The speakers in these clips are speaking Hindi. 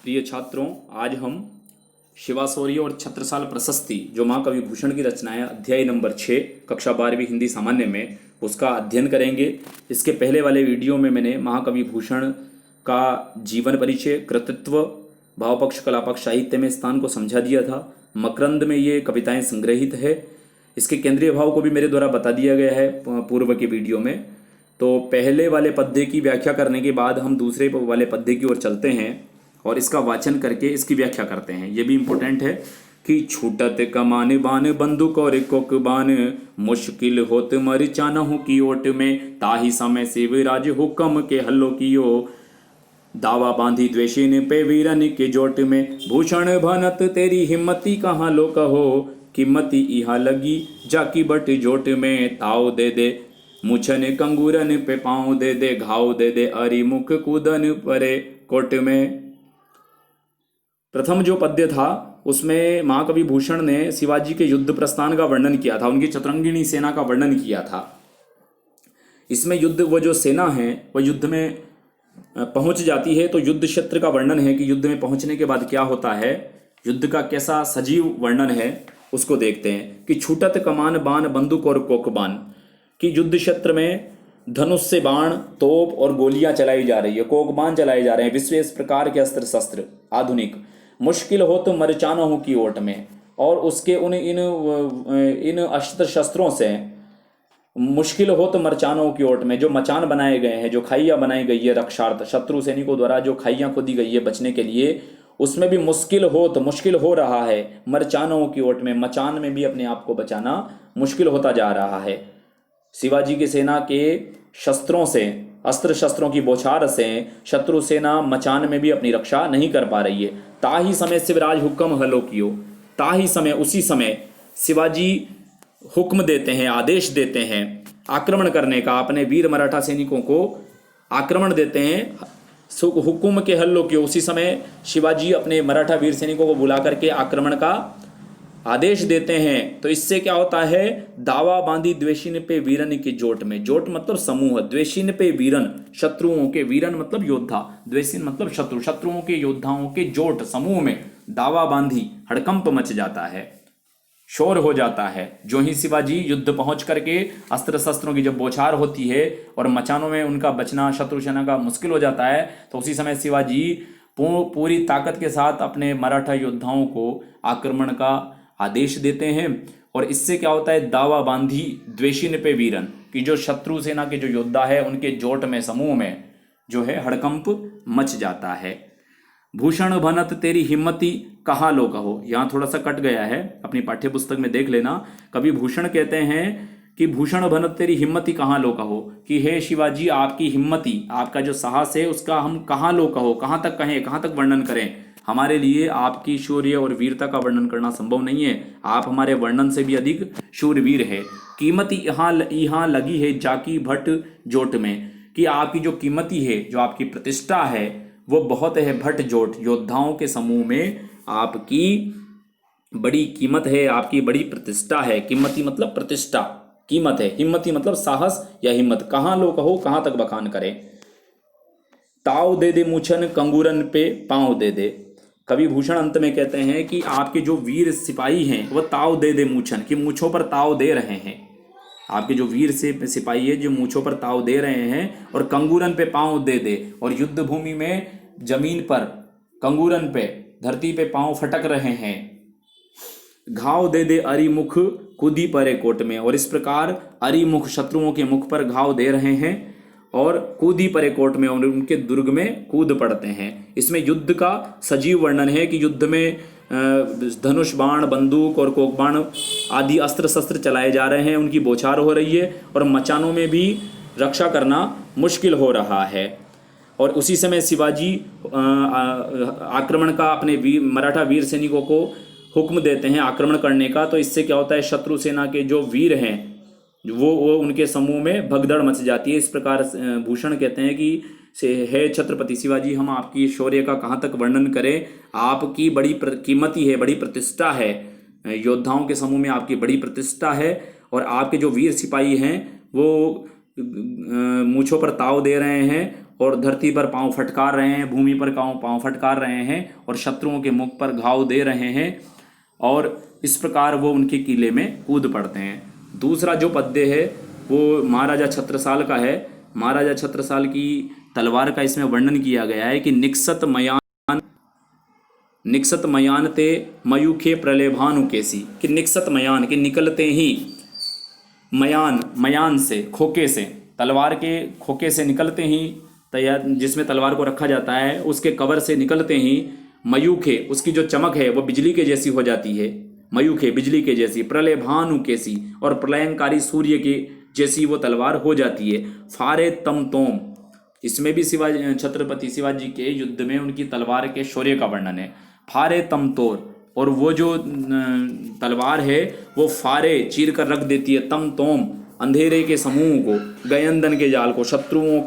प्रिय छात्रों, आज हम शिवाशौर्य और छत्रसाल प्रशस्ति जो महाकवि भूषण की रचना है अध्याय नंबर 6 कक्षा 12वीं हिंदी सामान्य में उसका अध्ययन करेंगे। इसके पहले वाले वीडियो में मैंने महाकवि भूषण का जीवन परिचय, कृतित्व, भावपक्ष, कलापक्ष, साहित्य में स्थान को समझा दिया था। मकरंद में ये कविताएं संग्रहित है। इसके केंद्रीय भाव को भी मेरे द्वारा बता दिया गया है पूर्व के वीडियो में। तो पहले वाले पद्य की व्याख्या करने के बाद हम दूसरे वाले पद्य की ओर चलते हैं और इसका वाचन करके इसकी व्याख्या करते हैं। ये भी इम्पोर्टेंट है कि छूटत कमान बान बंदूक और कोक बान, मुश्किल होत मर चानहु की ओट में, ताही समय शिवराज हुक्म के हल्लो कियो, दावा बांधी द्वेषिन पे वीरन के जोट में, भूषण भनत तेरी हिम्मती कहाँ लो कहो, कीमती इहा लगी जाकी बट जोट में, ताव दे दे मुछन कंगूरन पे पाँव दे दे, घाव दे दे अरि मुख कूदन परे कोट में। प्रथम जो पद्य था उसमें महाकवि भूषण ने शिवाजी के युद्ध प्रस्थान का वर्णन किया था, उनकी चतुरंगिणी सेना का वर्णन किया था। इसमें युद्ध वो जो सेना है वह युद्ध में पहुंच जाती है, तो युद्ध क्षेत्र का वर्णन है कि युद्ध में पहुंचने के बाद क्या होता है, युद्ध का कैसा सजीव वर्णन है उसको देखते हैं। कि छूटत कमान बाण बंदूक और कोकबान, कि युद्ध क्षेत्र में धनुष से बाण, तोप और गोलियां चलाई जा रही है, कोकबान चलाए जा रहे हैं, विशेष प्रकार के अस्त्र शस्त्र आधुनिक। मुश्किल हो तो मरचानों की ओट में, और उसके इन अस्त्र शस्त्रों से मुश्किल हो तो मरचानों की ओट में, जो मचान बनाए गए हैं, जो खाइयाँ बनाई गई है रक्षार्थ, शत्रु सैनिकों द्वारा जो खाइयाँ खोदी गई है बचने के लिए, उसमें भी मुश्किल हो रहा है। मरचानों की ओट में, मचान में भी अपने आप को बचाना मुश्किल होता जा रहा है। शिवाजी की सेना के शस्त्रों से, अस्त्र शस्त्रों की बौछार से शत्रु सेना मचान में भी अपनी रक्षा नहीं कर पा रही है। ताही समय शिवराज हुक्म हलो कियो, ताही समय, उसी समय शिवाजी हुक्म देते हैं, आदेश देते हैं आक्रमण करने का, अपने वीर मराठा सैनिकों को आक्रमण देते हैं। हुक्म के हल्लो कियो, उसी समय शिवाजी अपने मराठा वीर सैनिकों को बुला करके आक्रमण का आदेश देते हैं। तो इससे क्या होता है, दावा बांधी द्वेषिन पे वीरन की जोट में, जोट मतलब समूह, द्वेषिन पे वीरन शत्रुओं के, वीरन मतलब योद्धा, द्वेषिन मतलब शत्रु, शत्रुओं के योद्धाओं के जोट समूह में दावा बांधी, हड़कंप मच जाता है, शोर हो जाता है। जो ही शिवाजी युद्ध पहुंच करके अस्त्र शस्त्रों की जब बौछार होती है और मचानों में उनका बचना शत्रु सेना का मुश्किल हो जाता है, तो उसी समय शिवाजी पूरी ताकत के साथ अपने मराठा योद्धाओं को आक्रमण का आदेश देते हैं। और इससे क्या होता है, दावा बांधी द्वेषिन पे वीरन, कि जो शत्रु सेना के जो योद्धा है उनके जोट में, समूह में जो है हड़कंप मच जाता है। भूषण भनत तेरी हिम्मती कहाँ लो कहो, यहाँ थोड़ा सा कट गया है, अपनी पाठ्य पुस्तक में देख लेना। कवि भूषण कहते हैं कि भूषण भनत तेरी हिम्मती कहाँ लो कहो, कि हे शिवाजी आपकी हिम्मती, आपका जो साहस है उसका हम कहाँ लो कहो, कहाँ तक कहें, कहाँ तक वर्णन करें। हमारे लिए आपकी शौर्य और वीरता का वर्णन करना संभव नहीं है, आप हमारे वर्णन से भी अधिक शूरवीर है। कीमती यहाँ लगी है जाकी भट्ट जोट में, कि आपकी जो कीमती है, जो आपकी प्रतिष्ठा है वो बहुत है भट्ट जोट, योद्धाओं के समूह में आपकी बड़ी कीमत है, आपकी बड़ी प्रतिष्ठा है। कीमती मतलब प्रतिष्ठा, कीमत है, हिम्मती मतलब साहस या हिम्मत। कहाँ लो कहो, कहाँ तक बखान करें। ताव दे दे मुछन कंगूरन पे पाँव दे दे, कवि भूषण अंत में कहते हैं कि आपके जो वीर सिपाही हैं वह ताव दे दे मूछन, कि मूछों पर ताव दे रहे हैं। आपके जो वीर से सिपाही है जो मूछों पर ताव दे रहे हैं, और कंगूरन पे पाँव दे दे, और युद्ध भूमि में जमीन पर, कंगूरन पे, धरती पे पाँव फटक रहे हैं। घाव दे दे अरि मुख कूदी परे कोट में, और इस प्रकार अरि मुख, शत्रुओं के मुख पर घाव दे रहे हैं और कूदी परे कोट में, और उनके दुर्ग में कूद पड़ते हैं। इसमें युद्ध का सजीव वर्णन है कि युद्ध में धनुष बाण, बंदूक और कोकबाण आदि अस्त्र शस्त्र चलाए जा रहे हैं, उनकी बौछार हो रही है, और मचानों में भी रक्षा करना मुश्किल हो रहा है। और उसी समय शिवाजी आक्रमण का अपने मराठा वीर सैनिकों को हुक्म देते हैं आक्रमण करने का। तो इससे क्या होता है, शत्रु सेना के जो वीर हैं वो उनके समूह में भगदड़ मच जाती है। इस प्रकार भूषण कहते हैं कि हे छत्रपति शिवाजी, हम आपकी शौर्य का कहाँ तक वर्णन करें, आपकी बड़ी कीमती है, बड़ी प्रतिष्ठा है, योद्धाओं के समूह में आपकी बड़ी प्रतिष्ठा है, और आपके जो वीर सिपाही हैं वो मूछों पर ताव दे रहे हैं और धरती पर पांव फटकार रहे हैं, भूमि पर पांव फटकार रहे हैं और शत्रुओं के मुख पर घाव दे रहे हैं और इस प्रकार वो उनके किले में कूद पड़ते हैं। दूसरा जो पद्य है वो महाराजा छत्रसाल का है। महाराजा छत्रसाल की तलवार का इसमें वर्णन किया गया है कि निक्सत मयान ते मयूखे प्रलेभानु केसी, कि निक्सत मयान के निकलते ही, मयान से, खोखे से, तलवार के खोखे से निकलते ही, तैयार जिसमें तलवार को रखा जाता है उसके कवर से निकलते ही, मयूखे उसकी जो चमक है वो बिजली के जैसी हो जाती है, मयूखे बिजली के जैसी, प्रलेभानु केसी और प्रलयंकारी सूर्य के जैसी वो तलवार हो जाती है। फारे तम तोम, इसमें भी छत्रपति शिवाजी के युद्ध में उनकी तलवार के शौर्य का वर्णन है। फारे तम तोर, और वो जो तलवार है वो फारे चीर कर रख देती है, तम तोम अंधेरे के समूह को, गयंदन के जाल को, शत्रुओं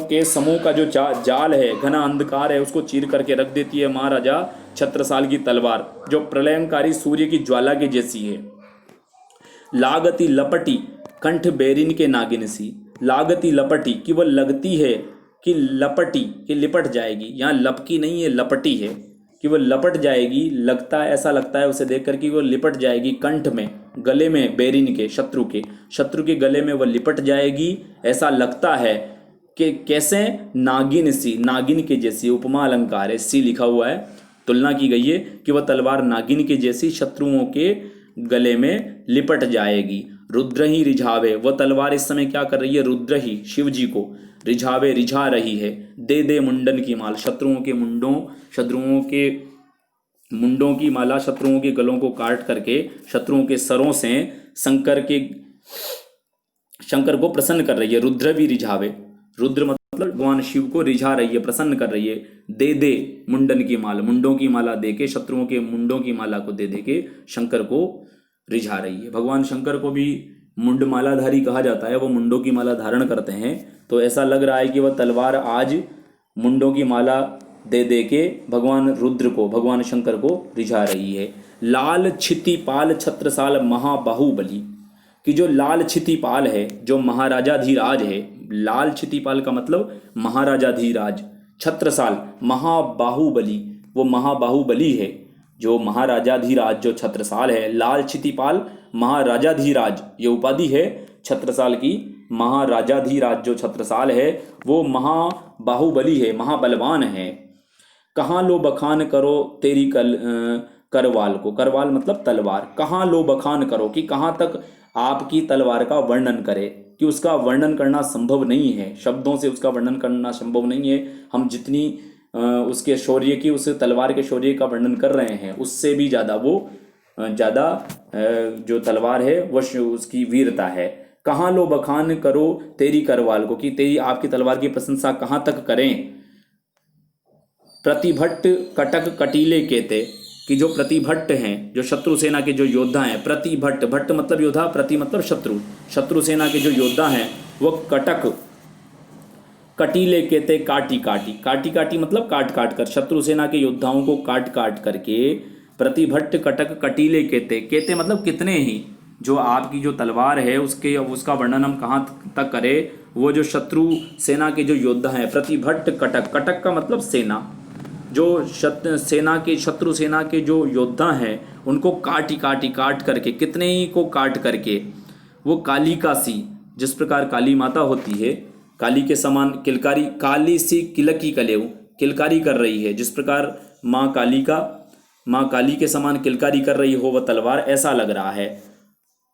के समूह का जो जाल है, घना अंधकार है, उसको चीर करके रख देती है महाराजा छत्रसाल की तलवार, जो प्रलयंकारी सूर्य की ज्वाला के जैसी है। लागती लपटी कंठ बेरिन के नागिन सी, लागती लपटी कि वह लगती है, कि लपटी कि लिपट जाएगी, यहाँ लपकी नहीं है लपटी है, कि वह लपट जाएगी, लगता है ऐसा लगता है उसे देखकर कि वह लिपट जाएगी, कंठ में गले में बेरिन के शत्रु के गले में वह लिपट जाएगी, ऐसा लगता है कि कैसे, नागिन सी, नागिन के जैसी, उपमा अलंकार है, सी लिखा हुआ है, तुलना की गई है कि वह तलवार नागिन के जैसी शत्रुओं के गले में लिपट जाएगी। रुद्र ही रिझावे, वह तलवार इस समय क्या कर रही है, रुद्र ही शिव जी को रिझावे रिझा रही है, दे दे मुंडन की माल, शत्रुओं के मुंडों की माला, शत्रुओं के गलों को काट करके शत्रुओं के सरों से शंकर को प्रसन्न कर रही है। रुद्र भी रिझावे, रुद्र मतलब भगवान शिव को रिझा रही है, प्रसन्न कर रही है। दे दे मुंडन की माला, मुंडों की माला दे के, शत्रुओं के मुंडों की माला को दे दे के शंकर को रिझा रही है। भगवान शंकर को भी मुंड मालाधारी कहा जाता है, वो मुंडों की माला धारण करते हैं, तो ऐसा लग रहा है कि वह तलवार आज मुंडों की माला दे दे के भगवान रुद्र को, भगवान शंकर को रिझा रही है। लाल छितिपाल छत्रसाल महाबाहुबली, कि जो लाल छितिपाल है, जो महाराजाधिराज है, लाल छितिपाल का मतलब महाराजाधिराज, छत्रसाल महाबाहुबली, वो महाबाहुबली है, जो महाराजाधिराज जो छत्रसाल है, लाल छितिपाल महाराजाधिराज ये उपाधि है छत्रसाल की, महाराजाधिराज जो छत्रसाल है वो महाबाहुबली है, महाबलवान है। कहाँ लो बखान करो तेरी करवाल को, करवाल मतलब तलवार, कहाँ लो बखान करो कि कहाँ तक आपकी तलवार का वर्णन करे, कि उसका वर्णन करना संभव नहीं है, शब्दों से उसका वर्णन करना संभव नहीं है। हम जितनी उसके शौर्य की, उस तलवार के शौर्य का वर्णन कर रहे हैं, उससे भी ज़्यादा जो तलवार है वो उसकी वीरता है। कहाँ लो बखान करो तेरी करवाल को, कि तेरी आपकी तलवार की प्रशंसा कहाँ तक करें। प्रतिभट्ट कटक कटीले केते, कि जो प्रतिभट्ट हैं, जो शत्रु सेना के जो योद्धा हैं, प्रतिभट्ट, भट्ट मतलब योद्धा, प्रति मतलब शत्रु सेना के जो योद्धा हैं वो कटक कटीले केते काटी काटी मतलब काट कर, शत्रु सेना के योद्धाओं को काट करके, प्रतिभट्ट कटक कटीले केते मतलब कितने ही, जो आपकी जो तलवार है उसका वर्णन हम कहाँ तक करें। वो जो शत्रु सेना के जो योद्धा हैं, प्रतिभट्ट कटक का मतलब सेना, जो शत्रु सेना के जो योद्धा हैं उनको काट करके, कितने ही को काट करके, वो काली का सी, जिस प्रकार काली माता होती है, काली के समान किलकारी, काली सी किलकी कलेऊ, किलकारी कर रही है, जिस प्रकार माँ काली के समान किलकारी कर रही हो वह तलवार, ऐसा लग रहा है।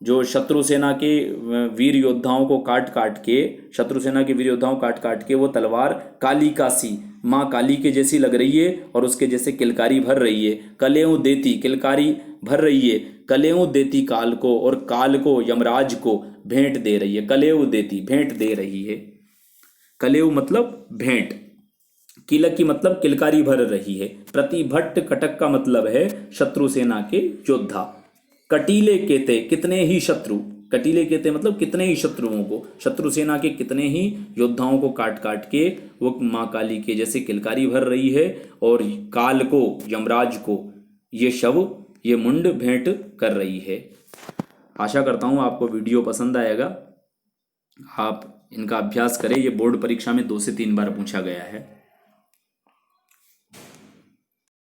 जो शत्रु सेना के वीर योद्धाओं को काट के वो तलवार काली का सी, माँ काली के जैसी लग रही है और उसके जैसे किलकारी भर रही है। कलेऊ देती, किलकारी भर रही है, कलेऊ देती काल को, और काल को, यमराज को भेंट दे रही है। कलेऊ देती भेंट दे रही है, कलेऊ मतलब भेंट, किलकी मतलब किलकारी भर रही है। प्रतिभट्ट कटक का मतलब है शत्रु सेना के योद्धा। कटीले केते कितने ही शत्रु, कटीले केते मतलब कितने ही शत्रुओं को, शत्रु सेना के कितने ही योद्धाओं को काट के वो माँ काली के जैसे किलकारी भर रही है, और काल को, यमराज को ये मुंड भेंट कर रही है। आशा करता हूँ आपको वीडियो पसंद आएगा। आप इनका अभ्यास करें। ये बोर्ड परीक्षा में 2 से 3 बार पूछा गया है।